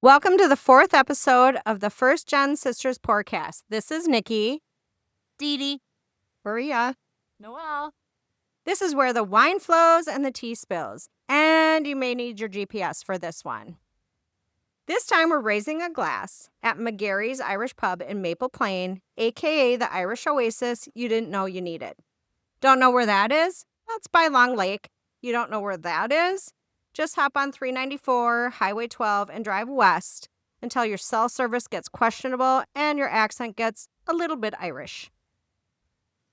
Welcome to the fourth episode of the First Gen Sisters PourCast. This is Nikki, Dee Dee, Maria. Noelle. This is where the wine flows and the tea spills, and you may need your GPS for this one. This time we're raising a glass at McGarry's Irish Pub in Maple Plain, aka the Irish Oasis you didn't know you needed. Don't know where that is? Well, it's by Long Lake. You don't know where that is? Just hop on 394, Highway 12, and drive west until your cell service gets questionable and your accent gets a little bit Irish.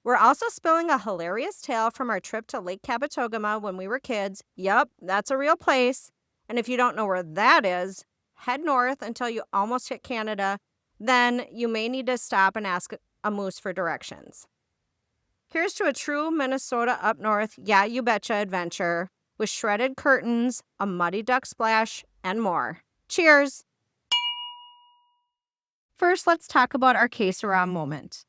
We're also spilling a hilarious tale from our trip to Lake Kabetogama when we were kids. Yup, that's a real place. And if you don't know where that is, head north until you almost hit Canada. Then you may need to stop and ask a moose for directions. Here's to a true Minnesota up north, yeah, you betcha adventure, with shredded curtains, a muddy duck splash, and more. Cheers! First, let's talk about our que sera moment.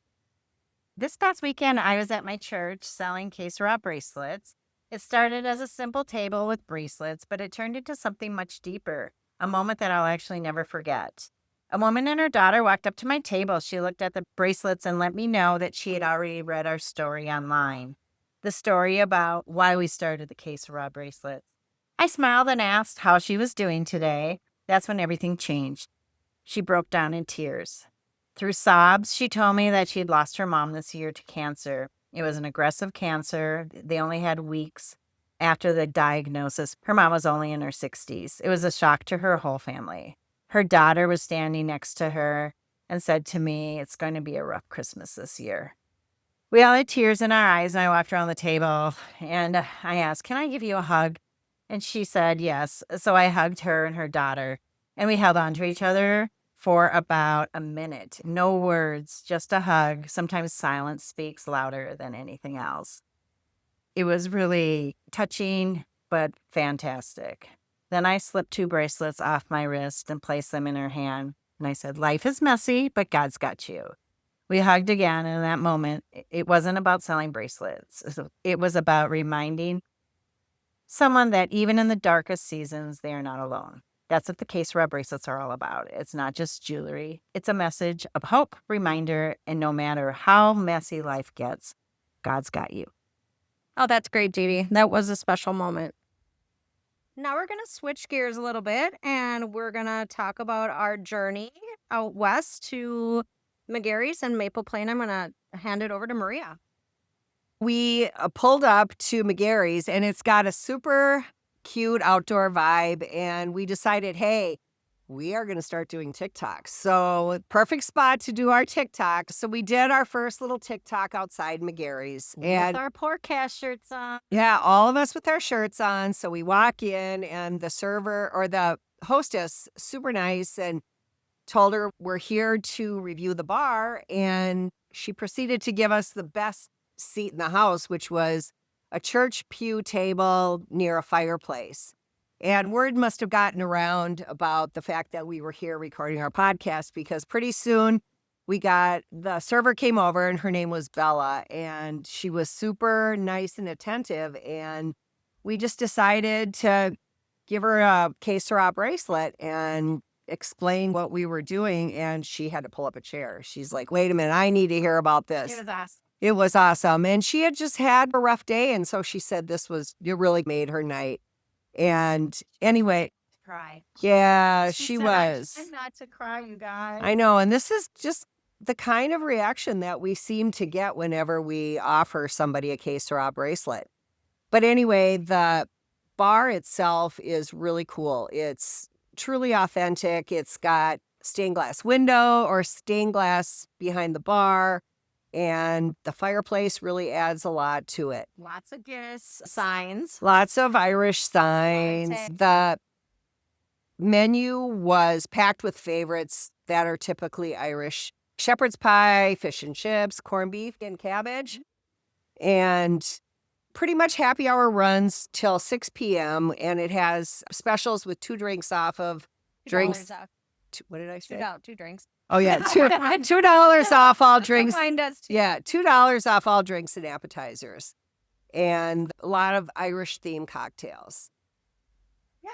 This past weekend, I was at my church selling que sera bracelets. It started as a simple table with bracelets, but it turned into something much deeper, a moment that I'll actually never forget. A woman and her daughter walked up to my table. She looked at the bracelets and let me know that she had already read our story online. The story about why we started the que sera bracelets. I smiled and asked how she was doing today. That's when everything changed. She broke down in tears. Through sobs, she told me that she had lost her mom this year to cancer. It was an aggressive cancer. They only had weeks after the diagnosis. Her mom was only in her 60s. It was a shock to her whole family. Her daughter was standing next to her and said to me, "It's going to be a rough Christmas this year." We all had tears in our eyes, and I walked around the table, and I asked, "Can I give you a hug?" And she said yes. So I hugged her and her daughter, and we held on to each other for about a minute. No words, just a hug. Sometimes silence speaks louder than anything else. It was really touching, but fantastic. Then I slipped 2 bracelets off my wrist and placed them in her hand, and I said, "Life is messy, but God's got you." We hugged again, and in that moment, it wasn't about selling bracelets. It was about reminding someone that even in the darkest seasons, they are not alone. That's what the que sera bracelets are all about. It's not just jewelry. It's a message of hope, reminder, and no matter how messy life gets, God's got you. Oh, that's great, Dee Dee. That was a special moment. Now we're going to switch gears a little bit, and we're going to talk about our journey out west to McGarry's and Maple Plain. I'm going to hand it over to Maria. We pulled up to McGarry's, and it's got a super cute outdoor vibe, and we decided, hey, we are going to start doing TikToks. So perfect spot to do our TikTok. So we did our first little TikTok outside McGarry's. And with our PourCast shirts on. Yeah, all of us with our shirts on. So we walk in, and the server or the hostess, super nice, and told her we're here to review the bar. And she proceeded to give us the best seat in the house, which was a church pew table near a fireplace. And word must have gotten around about the fact that we were here recording our podcast, because pretty soon the server came over, and her name was Bella, and she was super nice and attentive. And we just decided to give her a que sera bracelet and explain what we were doing. And she had to pull up a chair. She's like, "Wait a minute, I need to hear about this." It was awesome. It was awesome. And she had just had a rough day. And so she said it really made her night. And anyway, Cry. yeah, She she said, was. "I tried not to cry, you guys." I know. And this is just the kind of reaction that we seem to get whenever we offer somebody a que sera bracelet. But anyway, the bar itself is really cool. It's truly authentic. It's got stained glass window or stained glass behind the bar. And the fireplace really adds a lot to it. Lots of gifts, signs. Lots of Irish signs. The menu was packed with favorites that are typically Irish. Shepherd's pie, fish and chips, corned beef and cabbage. And pretty much happy hour runs till 6 p.m. And it has specials with 2 drinks off of drinks. What did I say? Two drinks. Oh, yeah. $2 off all drinks. Mine does too. Yeah, $2 off all drinks and appetizers. And a lot of Irish themed cocktails.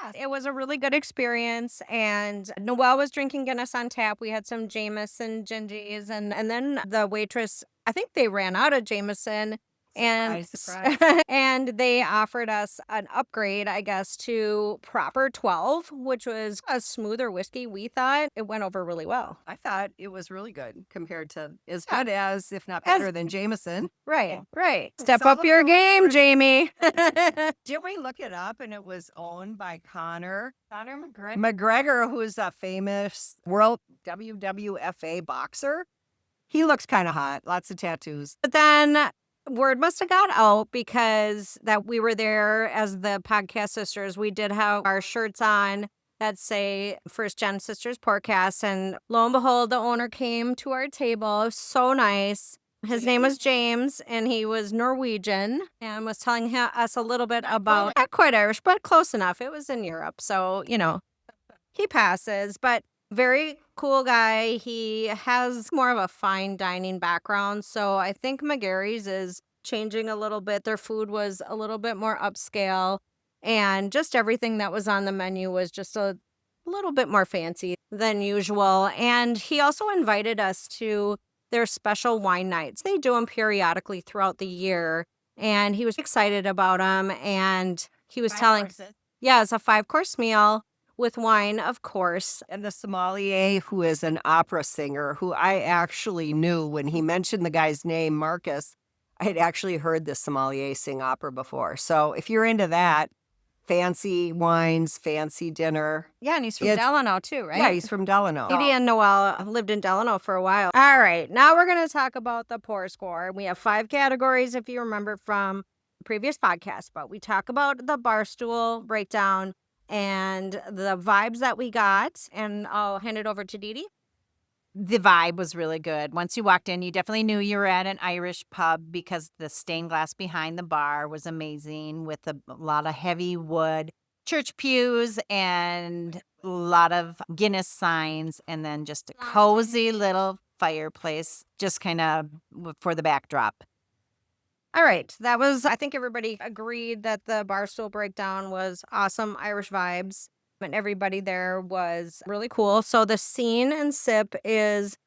Yeah, it was a really good experience. And Noelle was drinking Guinness on tap. We had some Jameson gingies, and then the waitress, I think they ran out of Jameson. And Surprise. and they offered us an upgrade, I guess, to proper 12, which was a smoother whiskey. We thought it went over really well. I thought it was really good compared to as good as, if not As- better than Jameson. Right, right. Step Saw up the your fruit game, for- Jamie. Didn't we look it up and it was owned by Conor McGregor, who's a famous world WWFA boxer? He looks kind of hot, lots of tattoos. But then word must have got out because that we were there as the podcast sisters. We did have our shirts on that say First Gen Sisters PourCast. And lo and behold, the owner came to our table. It was so nice. His name was James, and he was Norwegian and was telling us a little bit about, not quite Irish, but close enough. It was in Europe. So, he passes, but very cool guy. He has more of a fine dining background. So I think McGarry's is changing a little bit. Their food was a little bit more upscale, and just everything that was on the menu was just a little bit more fancy than usual. And he also invited us to their special wine nights. They do them periodically throughout the year, and he was excited about them. And he was telling, yeah, it's a 5-course meal with wine, of course. And the sommelier, who is an opera singer, who I actually knew when he mentioned the guy's name, Marcus, I had actually heard the sommelier sing opera before. So if you're into that, fancy wines, fancy dinner. Yeah, and he's from It's- Delano too, right? Yeah, he's from Delano. Edie and Noelle lived in Delano for a while. All right, now we're going to talk about the Pour Score. We have 5 categories, if you remember from the previous podcast, but we talk about the Barstool breakdown and the vibes that we got, and I'll hand it over to Dee Dee. The vibe was really good. Once you walked in, you definitely knew you were at an Irish pub because the stained glass behind the bar was amazing with a lot of heavy wood, church pews, and a lot of Guinness signs, and then just a cozy little fireplace just kind of for the backdrop. All right, that was, I think everybody agreed that the Barstool breakdown was awesome Irish vibes, and everybody there was really cool. So the scene and sip is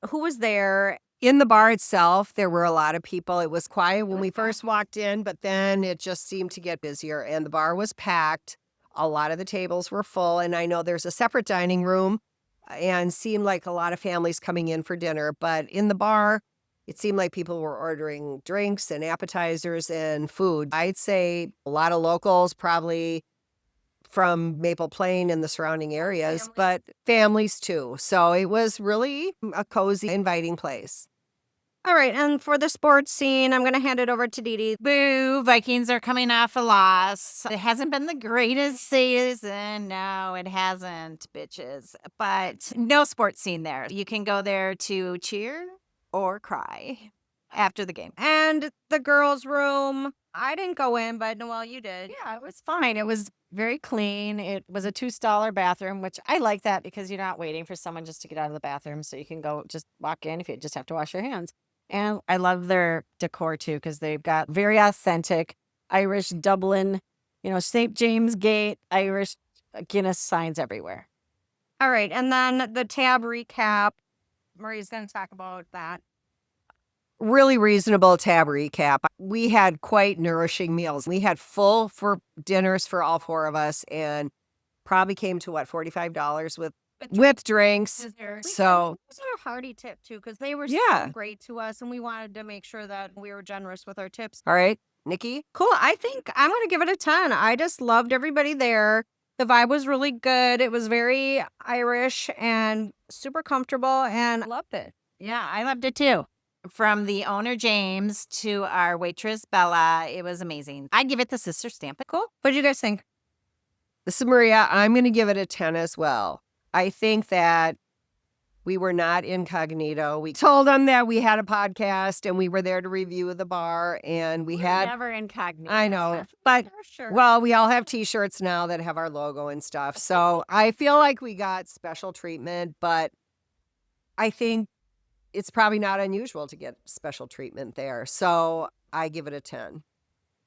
who was there. In the bar itself, there were a lot of people. It was quiet when we first walked in, but then it just seemed to get busier, and the bar was packed. A lot of the tables were full, and I know there's a separate dining room, and seemed like a lot of families coming in for dinner. But in the bar, it seemed like people were ordering drinks and appetizers and food. I'd say a lot of locals, probably from Maple Plain and the surrounding areas, but families too. So it was really a cozy, inviting place. All right, and for the sports scene, I'm going to hand it over to Dee Dee. Boo, Vikings are coming off a loss. It hasn't been the greatest season. No, it hasn't, bitches. But no sports scene there. You can go there to cheer or cry after the game. And the girls' room, I didn't go in, but Noelle, you did. Yeah, it was fine. It was very clean. It was a 2-stall bathroom, which I like that because you're not waiting for someone just to get out of the bathroom. So you can go just walk in if you just have to wash your hands. And I love their decor too because they've got very authentic Irish Dublin, St. James Gate, Irish Guinness signs everywhere. All right, and then the tab recap. Marie's going to talk about that. Really reasonable tab recap. We had quite nourishing meals. We had full for dinners for all 4 of us, and probably came to $45 with drinks. So It was a hearty tip too, because they were Yeah. so great to us, and we wanted to make sure that we were generous with our tips. all right, Nikki. Cool. I think I'm going to give it a 10. I just loved everybody there. The vibe was really good. It was very Irish and super comfortable, and I loved it. Yeah, I loved it too. From the owner, James, to our waitress, Bella, it was amazing. I'd give it the sister stamp. Cool. What did you guys think? This is Maria. I'm going to give it a 10 as well. I think that we were not incognito. We told them that we had a podcast and we were there to review the bar, and we had, never incognito. I know, but For sure. well, we all have t-shirts now that have our logo and stuff. So I feel like we got special treatment, but I think it's probably not unusual to get special treatment there. So I give it a 10.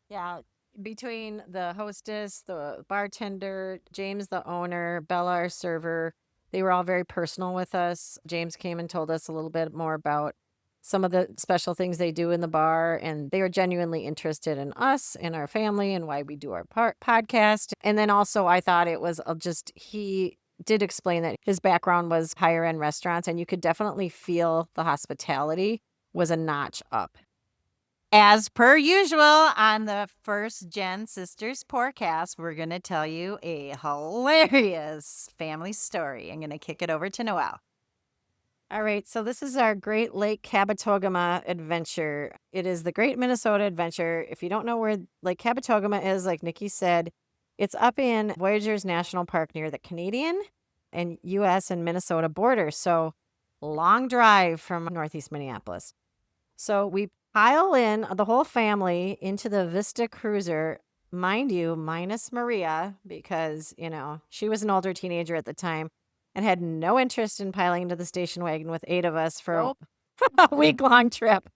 Yeah. between the hostess, the bartender, James, the owner, Bella, our server, they were all very personal with us. James came and told us a little bit more about some of the special things they do in the bar, and they were genuinely interested in us and our family and why we do our podcast. And then also, I thought it was he did explain that his background was higher end restaurants, and you could definitely feel the hospitality was a notch up. As per usual on the First Gen Sisters PourCast, we're going to tell you a hilarious family story. I'm going to kick it over to Noelle. All right, so this is our Great Lake Kabetogama adventure. It is the Great Minnesota Adventure. If you don't know where Lake Kabetogama is, like Nikki said, it's up in Voyageurs National Park near the Canadian and U.S. and Minnesota border. So long drive from Northeast Minneapolis. So we pile in the whole family into the Vista Cruiser, mind you, minus Maria, because, she was an older teenager at the time and had no interest in piling into the station wagon with 8 of us for a week-long trip.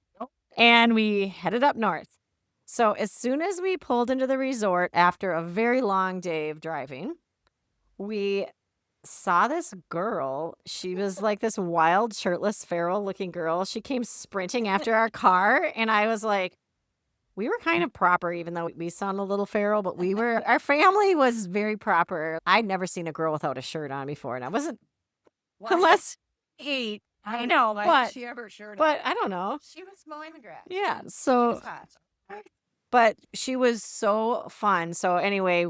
And we headed up north. So as soon as we pulled into the resort after a very long day of driving, we saw this girl. She was like this wild, shirtless, feral looking girl. She came sprinting after our car. And I was like, we were kind of proper, even though we sound a little feral, but our family was very proper. I'd never seen a girl without a shirt on before. And I wasn't, unless 8. I know, but she ever shirt but I don't know. She was mowing the grass. Yeah. So, but she was so fun. So anyway,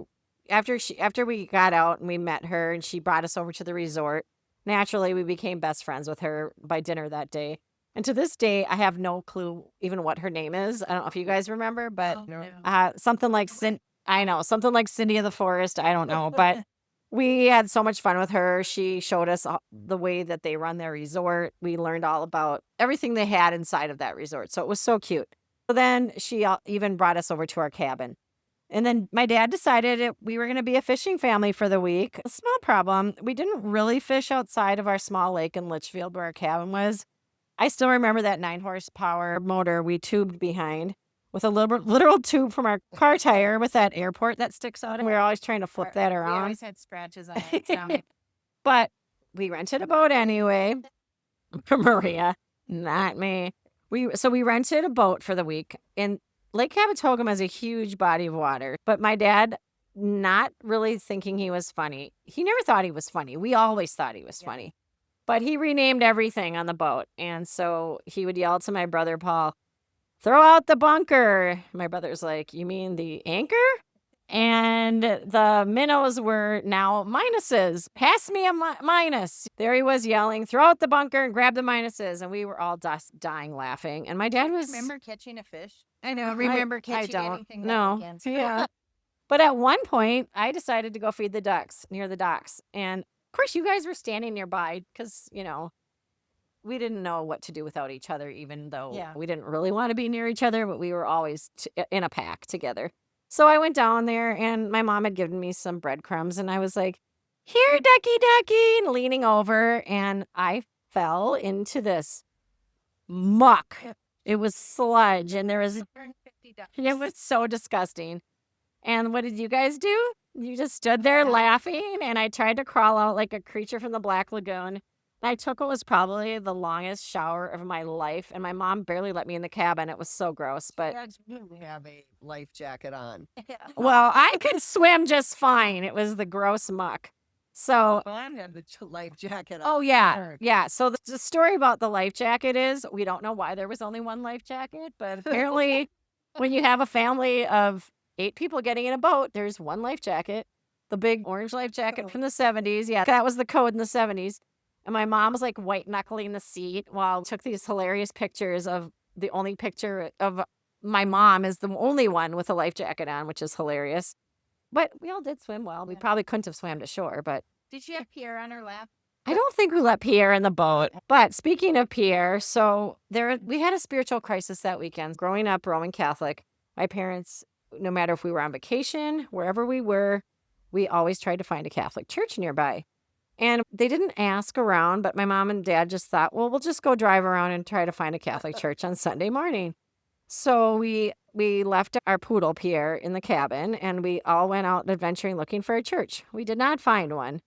after we got out and we met her and she brought us over to the resort, naturally we became best friends with her by dinner that day. And to this day, I have no clue even what her name is. I don't know if you guys remember, but something like something like Cindy of the Forest. I don't know, but we had so much fun with her. She showed us the way that they run their resort. We learned all about everything they had inside of that resort. So it was so cute. So then she even brought us over to our cabin. And then my dad decided we were going to be a fishing family for the week. A small problem. We didn't really fish outside of our small lake in Litchfield where our cabin was. I still remember that 9-horsepower motor we tubed behind with a literal tube from our car tire with that airport that sticks out. And we were always trying to flip that around. We always had scratches on it. But we rented a boat anyway. For Maria, not me. We rented a boat for the week. And Lake Kabetogama is a huge body of water. But my dad, not really thinking he was funny. He never thought he was funny. We always thought he was funny. But he renamed everything on the boat. And so he would yell to my brother, Paul, throw out the bunker. My brother's like, you mean the anchor? And the minnows were now minuses. Pass me a minus. There he was yelling, throw out the bunker and grab the minuses. And we were all dying laughing. And my dad was... Remember catching a fish? I know. Remember catching anything that weekend? Yeah. But at one point, I decided to go feed the ducks near the docks. And of course, you guys were standing nearby because, we didn't know what to do without each other, even though we didn't really want to be near each other, but we were always in a pack together. So I went down there and my mom had given me some breadcrumbs and I was like, here, ducky, and leaning over, and I fell into this muck. It was sludge and it was so disgusting. And what did you guys do? You just stood there laughing, and I tried to crawl out like a creature from the Black Lagoon. I took what was probably the longest shower of my life, and my mom barely let me in the cabin. It was so gross, but... You have a life jacket on. Well, I could swim just fine. It was the gross muck. So... Well, I had the life jacket on. Oh, yeah. Yeah. So the story about the life jacket is, we don't know why there was only one life jacket, but apparently when you have a family of 8 people getting in a boat, there's one life jacket. The big orange life jacket from the 70s. Yeah, that was the code in the 70s. And my mom was like white knuckling the seat while took these hilarious pictures of the only picture of my mom is the only one with a life jacket on, which is hilarious. But we all did swim well. We probably couldn't have swam to shore, but... Did she have Pierre on her lap? I don't think we let Pierre in the boat. But speaking of Pierre, so we had a spiritual crisis that weekend. Growing up Roman Catholic, my parents, no matter if we were on vacation, wherever we were, we always tried to find a Catholic church nearby. And they didn't ask around, but my mom and dad just thought, well, we'll just go drive around and try to find a Catholic church on Sunday morning. So we we left our poodle Pierre in the cabin and we all went out adventuring looking for a church. We did not find one.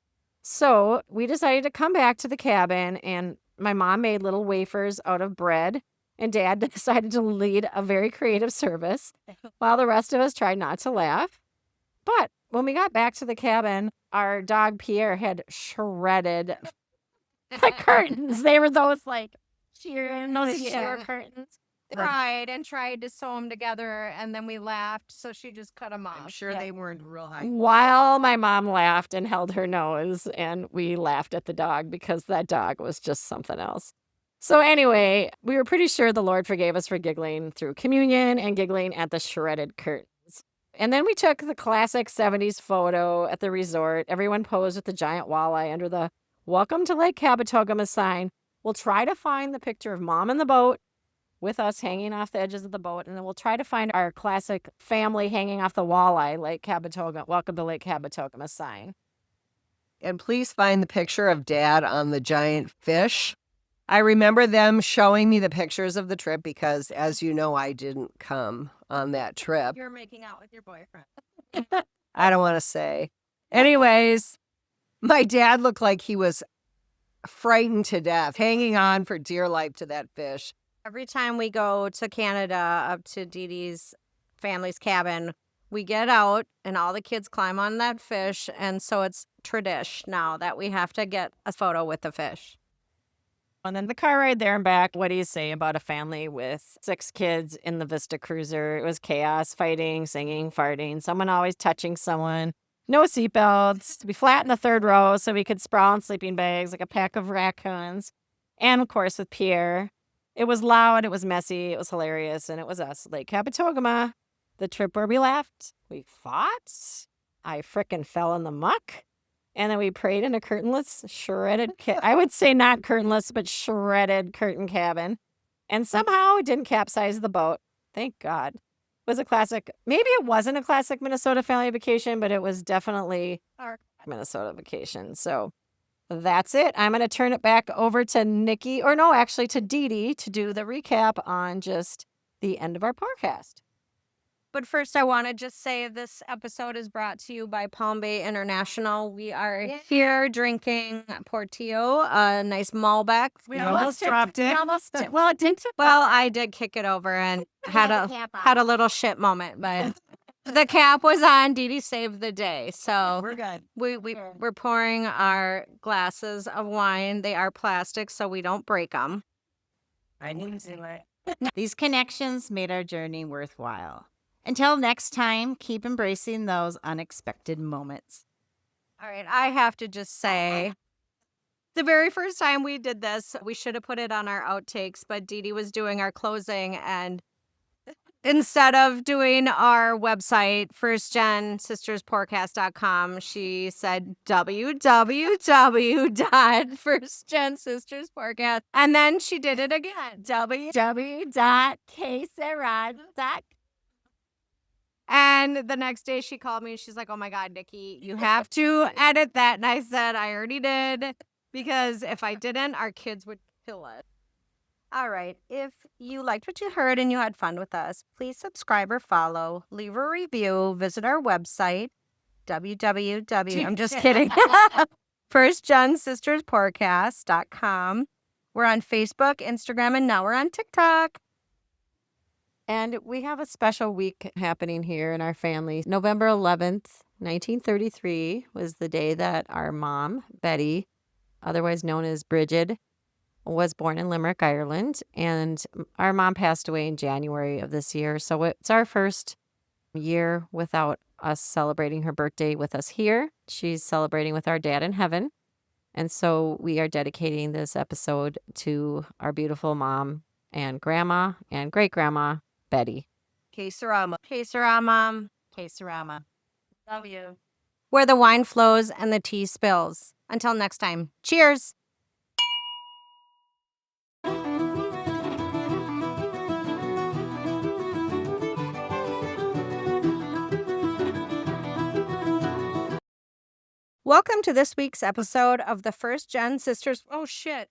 So we decided to come back to the cabin, and my mom made little wafers out of bread, and Dad decided to lead a very creative service while the rest of us tried not to laugh. But when we got back to the cabin, our dog Pierre had shredded the curtains. They were those like sheer curtains. Cried and tried to sew them together, and then we laughed, so she just cut them off. I'm sure they weren't real high. While my mom laughed and held her nose, and we laughed at the dog because that dog was just something else. So anyway, we were pretty sure the Lord forgave us for giggling through communion and giggling at the shredded curtains. And then we took the classic 70s photo at the resort. Everyone posed with the giant walleye under the Welcome to Lake Cabotogama sign. We'll try to find the picture of Mom in the boat with us hanging off the edges of the boat, and then we'll try to find our classic family hanging off the walleye, Lake Cabotogama, Welcome to Lake Cabotogama sign. And please find the picture of Dad on the giant fish. I remember them showing me the pictures of the trip because, as you know, I didn't come on that trip. You're making out with your boyfriend. I don't want to say. Anyways, my dad looked like he was frightened to death, hanging on for dear life to that fish. Every time we go to Canada, up to Dee Dee's family's cabin, we get out and all the kids climb on that fish. And so it's tradition now that we have to get a photo with the fish. And then the car ride there and back, what do you say about a family with 6 kids in the Vista Cruiser? It was chaos, fighting, singing, farting, someone always touching someone. No seatbelts, we flat in the 3rd row so we could sprawl in sleeping bags like a pack of raccoons. And of course with Pierre. It was loud, it was messy, it was hilarious, and it was us, Lake Cabotogama, the trip where we laughed, we fought, I frickin' fell in the muck, and then we prayed in a curtainless, shredded, I would say not curtainless, but shredded curtain cabin, and somehow it didn't capsize the boat. Thank God. It was a classic, maybe it wasn't a classic Minnesota family vacation, but it was definitely our Minnesota vacation, so that's it. I'm going to turn it back over to Nikki, or no, actually to Dee Dee, to do the recap on just the end of our PourCast. But first, I want to just say this episode is brought to you by Palm Bay International. We are here drinking Portillo, a nice Malbec. We almost dropped it. Well, it didn't. Well, I did kick it over and had a little shit moment, but the cap was on. Dee Dee saved the day. So We're good. we're pouring our glasses of wine. They are plastic, so we don't break them. I knew it. These connections made our journey worthwhile. Until next time, keep embracing those unexpected moments. All right, I have to just say, the very first time we did this, we should have put it on our outtakes, but Dee Dee was doing our closing, and instead of doing our website, firstgensisterspourcast.com, she said www.firstgensisterspodcast, and then she did it again, www.quesarad.com. And the next day she called me and she's like, oh my God, Nikki, you have to edit that. And I said, I already did, because if I didn't, our kids would kill it. All right. If you liked what you heard and you had fun with us, please subscribe or follow, leave a review, visit our website, I'm just kidding. firstgensisterspodcast.com. We're on Facebook, Instagram, and now we're on TikTok. And we have a special week happening here in our family. November 11th, 1933 was the day that our mom, Betty, otherwise known as Bridget, was born in Limerick, Ireland. And our mom passed away in January of this year. So it's our first year without us celebrating her birthday with us here. She's celebrating with our dad in heaven. And so we are dedicating this episode to our beautiful mom and grandma and great-grandma, Betty. Que sera, Mom. Que sera, Mom. Que sera, Ma. Love you. Where the wine flows and the tea spills. Until next time, cheers. Welcome to this week's episode of the First Gen Sisters. Oh, shit.